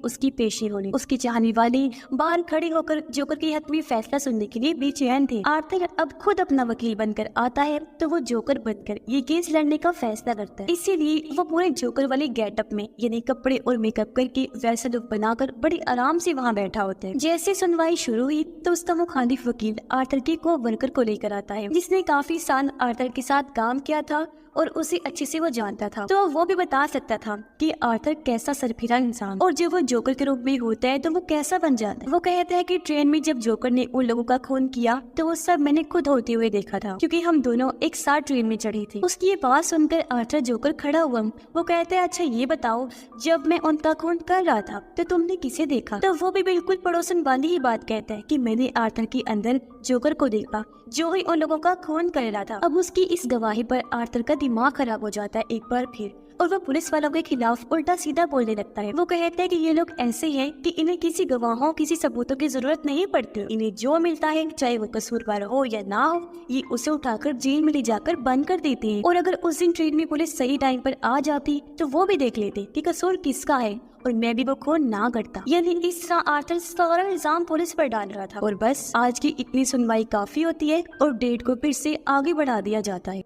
उसकी पेशी होनी। उसकी चाहने वाले बाहर खड़े होकर जोकर के हक में फैसला सुनने के लिए बेचैन थे। आर्थर अब खुद अपना वकील बनकर आता है तो वो जोकर बनकर ये केस लड़ने का फैसला करता है। इसीलिए वो पूरे जोकर वाले गेटअप में यानी कपड़े और मेकअप करके वैसा लुक बनाकर बड़ी आराम से वहाँ बैठा होता है। जैसे सुनवाई शुरू हुई तो उसका मुखालिफ वकील आर्थर के को वर्कर को लेकर आता है, जिसने काफी साल आर्थर के साथ काम किया था और उसे अच्छे से वो जानता था, तो वो भी बता सकता था कि आर्थर कैसा सरफिरा इंसान और जब वो जोकर के रूप में होता है तो वो कैसा बन जाता है। वो कहता है कि ट्रेन में जब जोकर ने उन लोगों का खून किया तो वो सब मैंने खुद होते हुए देखा था, क्योंकि हम दोनों एक साथ ट्रेन में चढ़ी थी। उसकी ये बात सुनकर आर्थर जोकर खड़ा हुआ। वो कहता है, अच्छा ये बताओ, जब मैं उनका खून कर रहा था तो तुमने किसे देखा? तो वो भी बिल्कुल पड़ोसन वाली ही बात कहता है कि मैंने आर्थर के अंदर जोकर को देखा जो ही उन लोगों का खून कर रहा था। अब उसकी इस गवाही पर आर्थर का दिमाग खराब हो जाता है एक बार फिर, और वो पुलिस वालों के खिलाफ उल्टा सीधा बोलने लगता है। वो कहता है कि ये लोग ऐसे हैं कि इन्हें किसी गवाहों किसी सबूतों की जरूरत नहीं पड़ती। इन्हें जो मिलता है, चाहे वो कसूरवार हो या ना हो, ये उसे उठाकर जेल में ले जाकर बंद कर देते हैं। और अगर उस दिन ट्रेन में पुलिस सही टाइम पर आ जाती तो वो भी देख लेते कि कसूर किसका है और मैं भी वो खून ना करता। यानी इस तरह आर्थर सारा इल्जाम पुलिस पर डाल रहा था। और बस आज की इतनी सुनवाई काफी होती है और डेट को फिर से आगे बढ़ा दिया जाता है।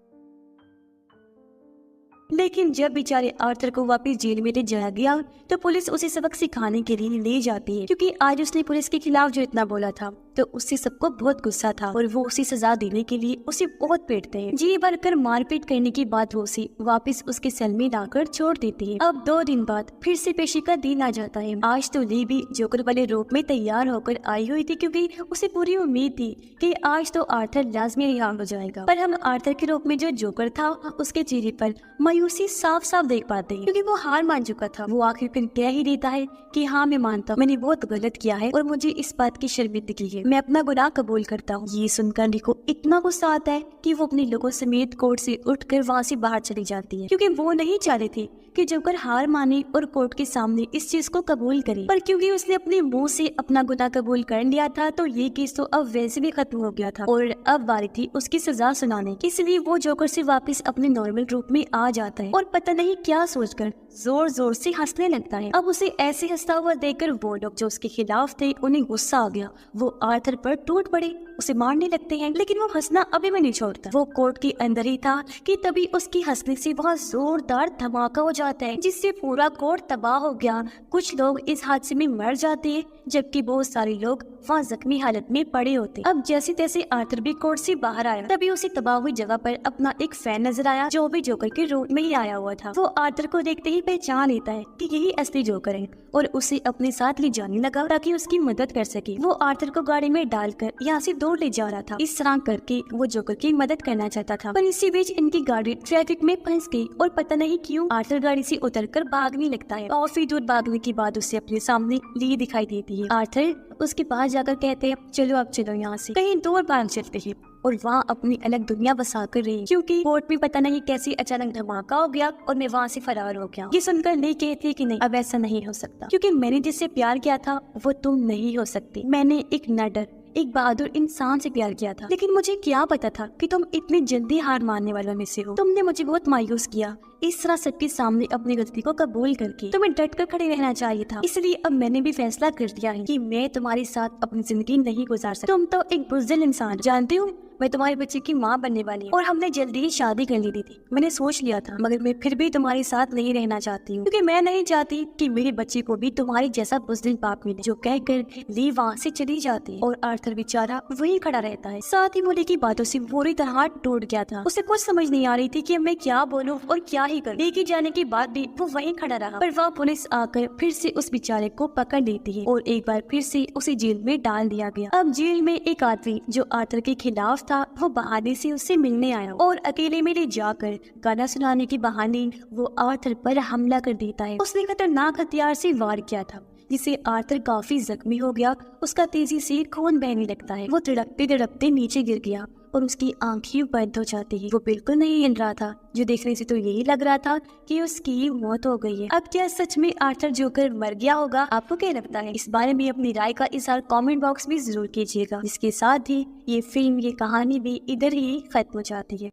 लेकिन जब बेचारे आर्थर को वापस जेल में ले जाया गया तो पुलिस उसे सबक सिखाने के लिए ले जाती है, क्योंकि आज उसने पुलिस के खिलाफ जो इतना बोला था तो उससे सबको बहुत गुस्सा था और वो उसे सजा देने के लिए उसे बहुत पीटते हैं। जी भरकर मारपीट करने के बाद वो उसे वापस उसके सेल में लाकर छोड़ देती है। अब 2 दिन बाद फिर से पेशी का दिन आ जाता है। आज तो ली भी जोकर वाले रूप में तैयार होकर आई हुई थी, क्योंकि उसे पूरी उम्मीद थी कि आज तो आर्थर लाजमी रिहा हो जाएगा। पर हम आर्थर के रूप में जो जोकर था उसके चेहरे पर मायूसी साफ साफ देख पाते हैं, क्योंकि वो हार मान चुका था। वो आखिर फिर कह ही देता है कि हाँ, मैं मानता हूँ मैंने बहुत गलत किया है और मुझे इस बात की शर्मिंदगी है, मैं अपना गुनाह कबूल करता हूँ। ये सुनकर ली को इतना गुस्सा आता है कि वो अपने लोगों समेत कोर्ट से उठकर वहाँ से बाहर चली जाती है, क्योंकि वो नहीं चाह रही थी कि जोकर हार माने और कोर्ट के सामने इस चीज को कबूल करे। पर क्योंकि उसने अपने मुंह से अपना गुनाह कबूल कर लिया था तो ये केस तो अब वैसे भी खत्म हो गया था और अब बारी थी उसकी सजा सुनाने की। इसलिए वो जोकर से वापस अपने नॉर्मल रूप में आ जाता है और पता नहीं क्या सोचकर जोर जोर से हंसने लगता है। अब उसे ऐसे हंसता हुआ देखकर वो लोग जो उसके खिलाफ थे उन्हें गुस्सा आ गया। वो आर्थर पर टूट पड़े, उसे मारने लगते हैं, लेकिन वो हंसना अभी भी नहीं छोड़ता। वो कोर्ट के अंदर ही था कि तभी उसकी हंसने से बहुत जोरदार धमाका हो जाता है, जिससे पूरा कोर्ट तबाह हो गया। कुछ लोग इस हादसे में मर जाते हैं जबकि बहुत सारे लोग वहाँ जख्मी हालत में पड़े होते। अब जैसे तैसे आर्थर भी कोर्ट से बाहर आया, तभी उसे तबाह हुई जगह पर अपना एक फैन नजर आया जो भी जोकर के रूप में ही आया हुआ था। वो आर्थर को देखते ही पहचान लेता है कि यही असली जोकर है और उसे अपने साथ ले जाने लगा ताकि उसकी मदद कर सके। वो आर्थर को गाड़ी में डालकर यहाँ से दूर ले जा रहा था। इस तरह करके वो जोकर की मदद करना चाहता था, पर इसी बीच इनकी गाड़ी ट्रैफिक में फंस गई और पता नहीं क्यों आर्थर गाड़ी से उतरकर भागने लगता है। काफी दूर भागने के बाद उसे अपने सामने ली दिखाई देती है। आर्थर उसके पास जाकर कहते हैं, चलो अब चलो यहाँ से कहीं दूर भाग चलते हैं और वहाँ अपनी अलग दुनिया बसा कर रही, क्योंकि कोर्ट में पता नहीं कैसे अचानक धमाका हो गया और मैं वहाँ से फरार हो गया। ये सुनकर ली कहती है कि नहीं, अब ऐसा नहीं हो सकता, क्योंकि मैंने जिससे प्यार किया था वो तुम नहीं हो सकती। मैंने एक नडर एक बहादुर इंसान से प्यार किया था, लेकिन मुझे क्या पता था कि तुम इतनी जल्दी हार मानने वालों में से हो। तुमने मुझे बहुत मायूस किया। इस तरह सबके सामने अपनी गलती को कबूल करके तुम्हें डट कर खड़े रहना चाहिए था। इसलिए अब मैंने भी फैसला कर लिया है कि मैं तुम्हारे साथ अपनी जिंदगी नहीं गुजार सकती। तुम तो एक बुज़दिल इंसान, जानते हो मैं तुम्हारे बच्चे की माँ बनने वाली हूँ और हमने जल्दी ही शादी कर ली थी। मैंने सोच लिया था, मगर मैं फिर भी तुम्हारे साथ नहीं रहना चाहती हूँ, क्योंकि मैं नहीं चाहती कि मेरे बच्चे को भी तुम्हारी जैसा बुज़दिल बाप मिले। जो कहकर ली वहाँ से चली जाती है और आर्थर बेचारा वहीं खड़ा रहता है। साथ ही मोली की बातों से पूरी तरह टूट गया था। उसे कुछ समझ नहीं आ रही थी कि मैं क्या बोलूं और क्या ही करूं। लेके जाने के बाद भी वो वहीं खड़ा रहा, पर वह पुलिस आकर फिर से उस बेचारे को पकड़ लेती है और एक बार फिर से उसे जेल में डाल दिया गया। अब जेल में एक आदमी जो आर्थर के खिलाफ था वो बहाने से उससे मिलने आया और अकेले में ले जाकर गाना सुनाने के बहाने वो आर्थर पर हमला कर देता है। उसने खतरनाक हथियार से वार किया था जिससे आर्थर काफी जख्मी हो गया। उसका तेजी से खून बहने लगता है। वो तड़पते तड़पते नीचे गिर गया और उसकी आंखें बंद हो जाती है। वो बिल्कुल नहीं हिल रहा था, जो देखने से तो यही लग रहा था कि उसकी मौत हो गई है। अब क्या सच में आर्थर जोकर मर गया होगा? आपको क्या लगता है? इस बारे में अपनी राय का इज़हार कमेंट बॉक्स में जरूर कीजिएगा। इसके साथ ही ये फिल्म, ये कहानी भी इधर ही खत्म हो जाती है।